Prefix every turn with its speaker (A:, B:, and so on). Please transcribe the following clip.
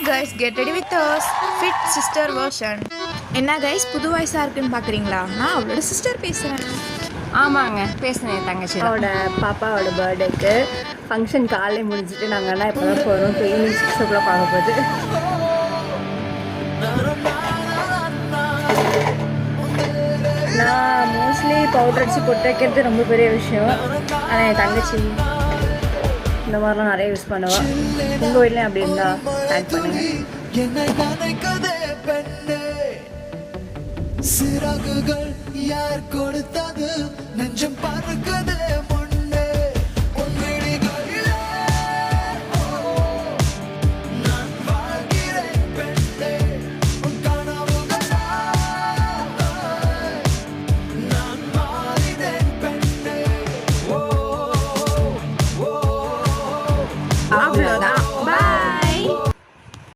A: guys, get ready with us. Fit sister version. என்ன guys புது வாய்ஸாக இருக்குன்னு பார்க்குறீங்களா? நான் அவளோட சிஸ்டர் பேசுகிறேன்.
B: ஆமாங்க, பேசுனேன் தங்கச்சி.
C: அவளோட பாப்பாவோட பர்த்டேக்கு ஃபங்க்ஷன் காலையில் முடிஞ்சுட்டு நாங்கள் எல்லாம் இப்போ தான் போகிறோம். இப்போ ஈவினிங் 6 o'clock ஆக போகுது. நான் மோஸ்ட்லி பவுடர் அடித்து பொட்டு வைக்கிறது ரொம்ப பெரிய விஷயம். ஆனால் என் தங்கச்சி இந்த மாதிரிலாம் நிறைய யூஸ் பண்ணுவாள். உங்கள் வீட்லையும் அப்படி இருந்தால் ஆட் பண்ணுங்கள்.